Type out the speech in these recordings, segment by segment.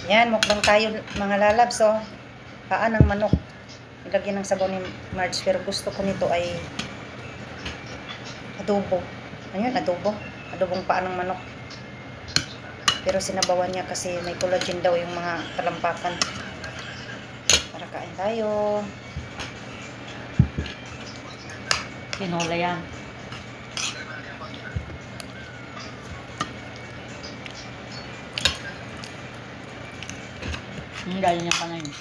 Yan, mukbang tayo mga lalabs. So, paa ng manok. Ilagyan ng sabaw ni Marge. Pero gusto ko nito ay adobo. Ayun, adobo. Adobong paa ng manok. Pero sinabawan niya kasi may collagen daw yung mga talampakan. Para kain tayo. Tinola yan. Gaya niya pa na yun.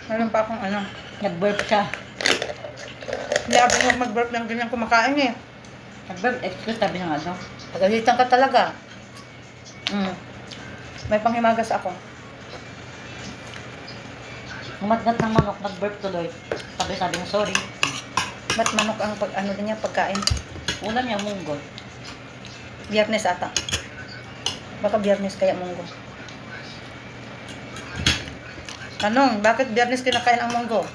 Meron pa akong ano. Nag-burp ka. Hindi ako yung mag-burp ng ganyan kumakain eh. Nag-burp, excuse, sabi ng ano. Pagalitan ka talaga. May panghimagas ako. Umatgat ng manok, nag-burp tuloy. Sabi niya, sorry. Ba't manok ang ano din niya pagkain? Ulam niya, munggo. Biyernes ata. Baka biyernes kaya munggo. Tanong, bakit biyernes kinakain ang munggo?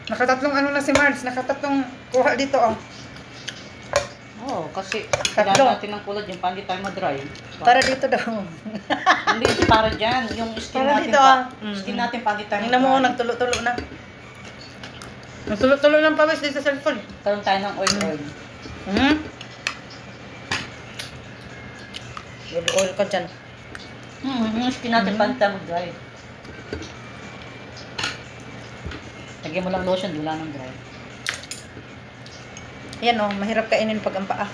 Nakatatlong ano na si Marge. Nakatatlong kuha dito oh. Oo, kasi Tatlo. kailangan natin ng kulad yung hindi tayo ma-dry. Para dito daw. Hindi, para dyan. Yung skin Para natin dito, pa. ah. Skin natin hindi tayo Tingnan mo, nagtulo-tulo na. Nagtulo-tulo ng pawis dito sa cellphone. Karoon tayo ng oil. Oil ka dyan. Yung skin natin hindi tayo mag-dry. Lagyan mo lang lotion, di wala nang dry. Yan oh, mahirap kainin pag ang paa.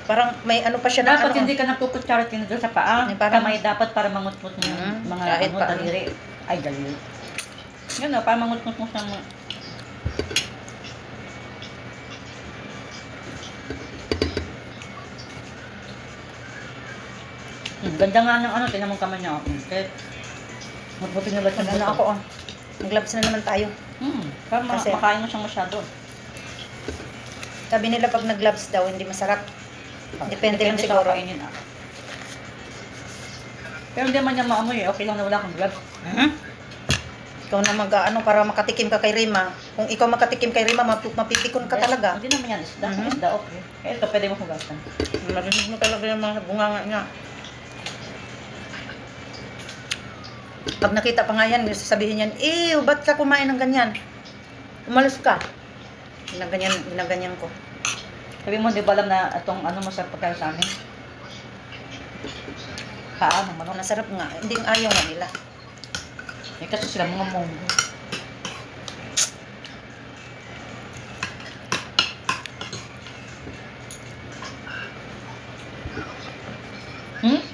Parang may ano pa siya na Dapat ano. hindi ka nagkukutsara tinidor sa paa. Parang- Kamay dapat para mangutmut mo yung mga kahit ano, pa. daliri. Ay, daliri. Yan o, para mangutmut mo sa mga... Ganda nga ng ano, tingnan mong kamay niya. Okay. Mutmutin nyo lang Ano ako oh. Mag-gloves na naman tayo. Para Kasi- makain mo siyang masyado. Sabi nila pag nag-gloves daw, hindi masarap. Depende lang sa siguro. kainin ah. Pero hindi man niya maamoy eh. Okay lang na wala kang gloves. Ikaw na mag-ano para makatikim ka kay Rima. Kung ikaw makatikim kay Rima, mapipikon ka talaga. Hindi naman yan isda. Mhm. Isda okay. Eh ito pwede mo hugasan. Marinig mo talaga yung mga bunganga niya. Pag nakita pa nga yan, sasabihin yan, ew, ba't ka kumain ng ganyan? Umalis ka. Ginaganyan ko. Sabi mo, di ba alam na itong ano masarap pagkain sa amin? Paa ng manok. Nasarap nga. Hindi ayaw nga nila. Eh kasi sila mga monggo.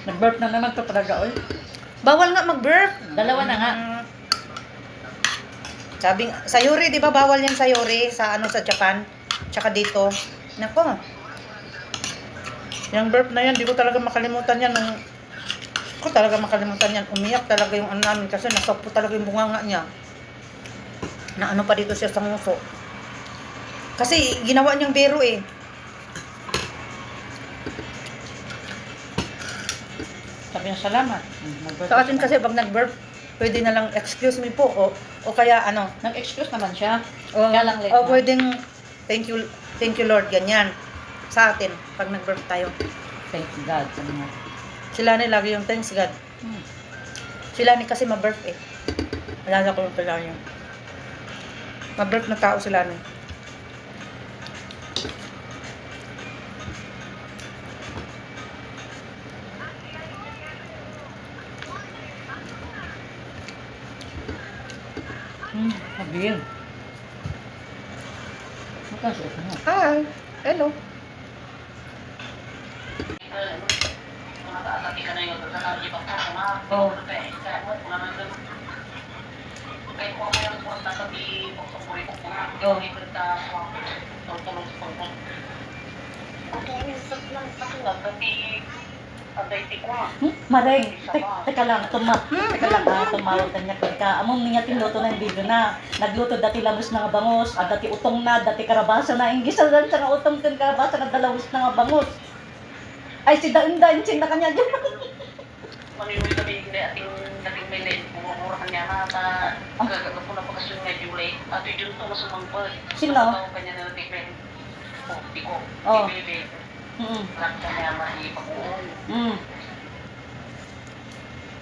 Nag-burp na naman to talaga, oy. Bawal nga mag-burp. Dalawa na nga. Sabi, sayuri, di ba bawal yan sayuri sa ano sa Japan? Tsaka dito. Nako. Yung burp na yan, di ko talaga makalimutan yan. Ko talaga makalimutan yan. Umiyak talaga yung ano namin kasi nasok po talaga yung bunganga niya. Na ano pa dito siya sa nguso. Kasi ginawa niyang biro eh. Sabi niya, salamat. Sa atin kasi pag nag-burp, pwede na lang excuse me po o kaya ano. Nag-excuse naman siya. O, Kaya lang late o na. pwedeng thank you Lord, ganyan. Sa atin, pag nag-burp tayo. Thank God. Sabi niya. Sila ni lagi yung thanks God. Sila ni kasi ma-burp eh. Alala ko yung pala yun. Ma-burp na tao sila ni. Sabi yun. Magkasya ka na. Hi! Hello! Oh. Mareg, teka lang, tumawag ka niya ka. Among niya tinuto na yung video na. Nagluto dati labos na nga bangos, dati utong na, dati karabasa na. Inggisal lang siya nga utong tin karabasa na dalawos na nga bangos. Ay si Dain-Dain, sin na kanya dyan. Maninuwi kami hindi ating dating may late. Pumumurahan niya na ta. Gagagap ko na pagkasun nga July. At yun ito masumangpag. Sino? Tawag kanya na natin may tiko. Oh. Ibebe. Mm. Laksa niya mahipag-uon. Mm.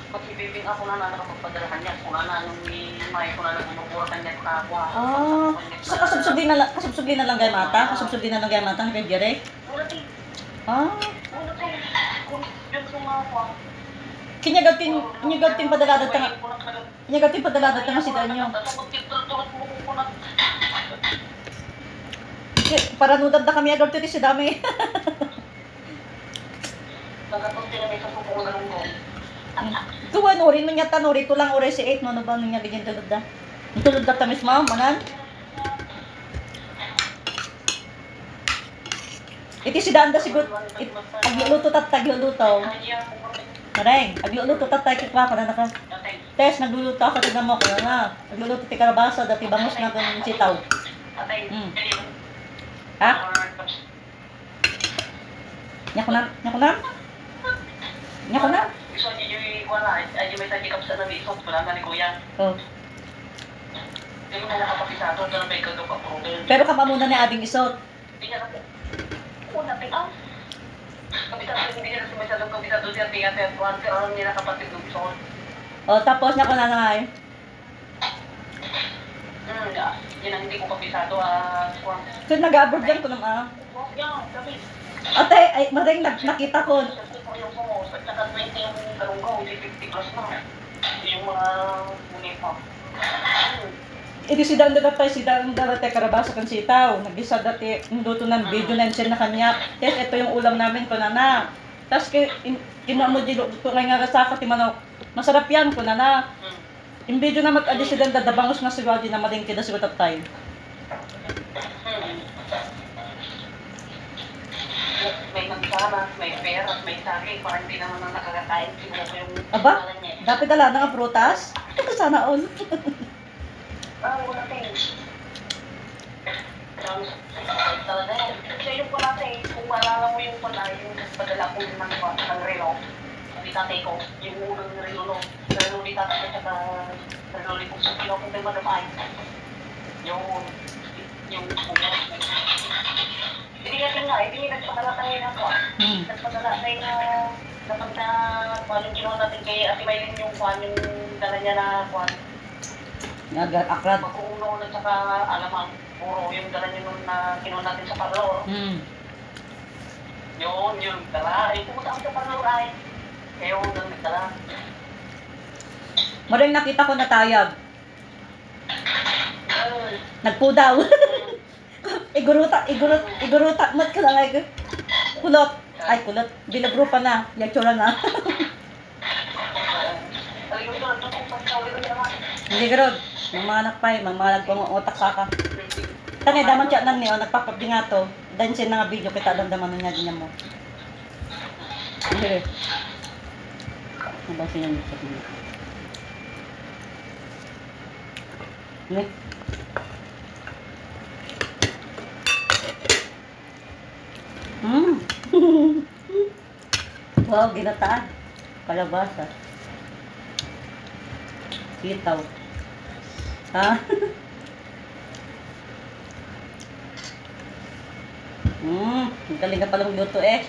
Pag ibibing ako na nakapagpadalahan niya. Kung na nung may ko na nagmumurahan niya kapwa. Ah, so kasubsugin na lang kay mata? Kasubsugin na lang kay mata ni kay Jere? Wala tayo. Ah, Wala tayo. Kung yun kung ako. kinyagatin padaladat nga. Kinyagatin padaladat nga si Danyo. Para nudan na kami agad si dami. Tuwa nuri no nyata nuri tulang ore si 8 no no ba nya ganyan tulad da. Tulad da tamis mo manan. Iti si Danda sigut agluluto tat tagluluto. Maray, agluluto tat kitwa ka na naka. Test nagluluto ako tignan mo ko na. Nagluluto ti karabasa dati bangos na kan sitaw. Ha? Nya ko na. Nya ko na. Gusto niyo yung wala, ay may tagikap sa nabi, isot ko lang ni kuya. Oh. Hindi mo nakapapisado, ito na may kagapapuro. Pero ka pa muna ni ading isot. Hindi niya na una, tingnan. Kabisado, hindi niya na sumasadong kabisado siya, tingnan siya, pero alam niya nakapatid ng isot. Oh, tapos nya ko na nga eh. Yan ang hindi ko kabisado, So nag-abroad yan ko naman. yan, sabi. Ate, ay, maring nakita ko. Yung pumos, at saka 20 yung galunggaw, hindi 50 plus na. Yung mga uniform. Iti si Danda dati, si Danda dati karabasa kan sitaw. Nag-isa dati, luto ng video na na kanya. Yes, ito yung ulam namin ko na. Tapos kinuha mo dilo, ito ngay nga sa ti manok. Masarap yan ko na. Yung video na mag-adi si Danda, dabangos na si Wadi na malingki na si Watatay. May magsamas, may peras, may saging, parang hindi naman ang nakakakain. Siguro ko yung Aba, pangalan niya. dapat dala na nga prutas. Ito sana all. Wala tayo. Talaga yan. Kasi yung pala tayo, kung maalala mo yung pala, yung padala ko ng relo. Sabi tatay ko, yung unang relo, relo ni tatay at saka relo ni kung sabi ko kung may madamay. Yung hindi natin nga, hindi nagpadala tayo na po. Nagpadala tayo na kapag na kung anong ginawa natin kay Ate Maylin yung kung yung dala niya na kung Nag-akrad. pag-uuno at saka alamang puro yung dala niya nun na kinuha natin sa parlor. Yun, dala. Ay, pumunta kami sa parlor ay. Kaya yung nagdala. Maring nakita ko na tayag. Nagpudaw. Iguruta. Mat ka lang ay kulot. Ay, kulot. Bilagrupa na. Yaksura na. Hindi garod. Mga mga nakpay, mga nagpangutak saka. Tanay, daman siya nan niyo, nagpapabdi nga to. Dan siya nga video kita, damdaman na niya din mo. Hindi. Ano ba siya yung sabi niya? Hindi. Wow, ginataan. Kalabasa. Sitaw. Ha? Ang galing ka palang luto eh.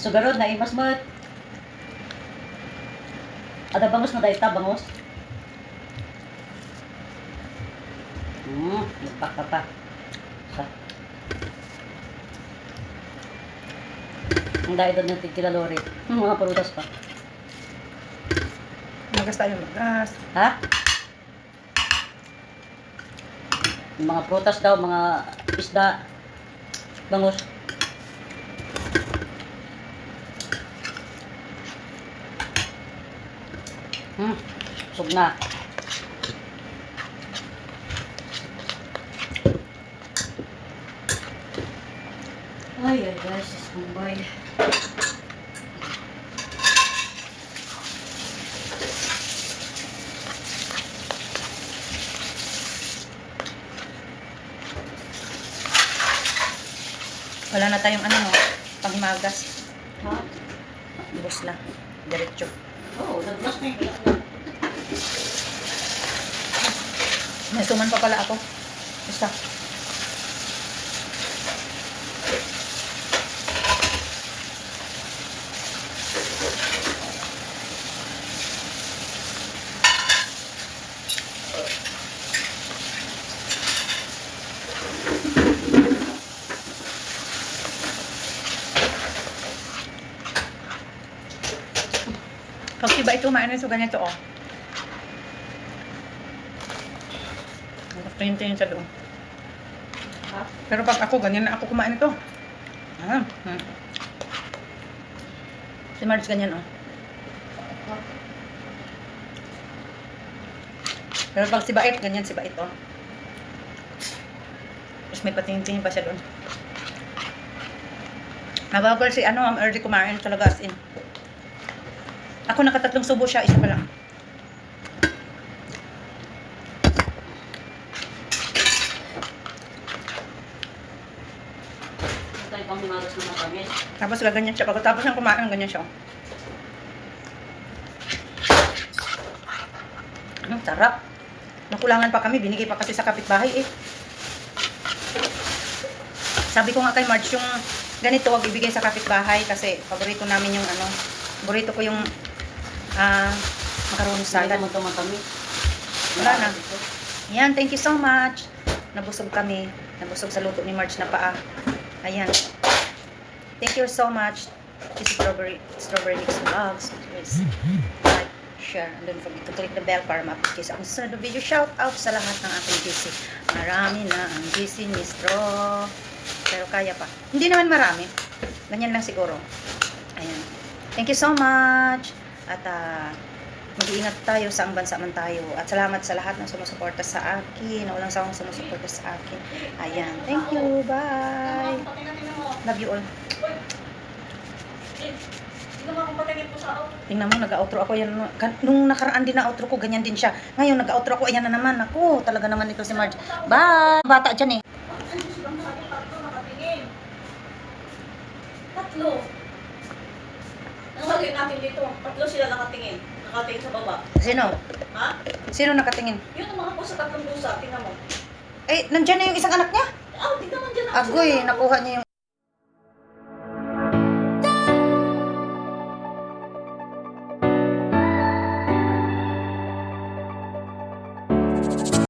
Sugarod na imas mo. Ada bangos na dayta bangos. Lupak ka pa. Sa. Ang dahil doon yung tigkilalori. Mga parutas pa. Magas tayo magas. Ha? Yung mga prutas daw, mga isda. Bangos. Sug na. Ay, guys, Bombay. Wala na tayong ano, no? Panghimagas. Ha? Bus na. Diretso. Oo, nag-blast na yung May suman pa pala ako. Basta. Pag iba ito, maanin so ganito, oh. Tingin sa doon. Ha? Pero pag ako, ganyan na ako kumain ito. Si Marge ganyan, oh. Pero pag si Bait, ganyan si Bait, oh. Tapos may patingin-tingin pa siya doon. Nabagal si ano, ang early kumain talaga as in. Ako nakatatlong subo siya, isa pa lang. Tayo pang himagas na matamis. Tapos gaganyan siya. Pagkatapos ng kumain, ganyan siya. Ang sarap. Nakulangan pa kami. Binigay pa kasi sa kapitbahay eh. Sabi ko nga kay Marge, yung ganito wag ibigay sa kapitbahay kasi paborito namin yung ano. Paborito ko yung macaroni Salad salad. mo ito matamis. Wala na. Ayan, thank you so much. Nabusog kami. Nabusog sa luto ni Marge na paa. Ayan. Thank you so much. This is Strawberry Mix Vlogs. Please like, share, and don't forget to click the bell para ma-update kayo sa aking sunod na video. Shout out sa lahat ng aking GC. Marami na ang GC ni Stro. Pero kaya pa. Hindi naman marami. Ganyan lang siguro. Ayan. Thank you so much. At mag-iingat tayo sa ang bansa man tayo. At salamat sa lahat ng sumusuporta sa akin. Na walang sawang sumusuporta sa akin. Ayan. Thank you. Bye. Love you all. Hindi naman akong patingin po sa out. Tingnan mo, nag-outro ako. Yan, nung nakaraan din na outro ko, ganyan din siya. Ngayon, nag-outro ako. Ayan na naman. Ako, talaga naman ito si Marge. Bye! Bata dyan eh. Tatlo. Ang lagay natin dito, tatlo sila nakatingin. Nakatingin sa baba. Sino? Ha? Sino nakatingin? Yun ang mga po sa tatlong pusa. Tingnan mo. Eh, nandyan na yung isang anak niya. Ah, tingnan mo dyan. Agoy, nakuha niya yung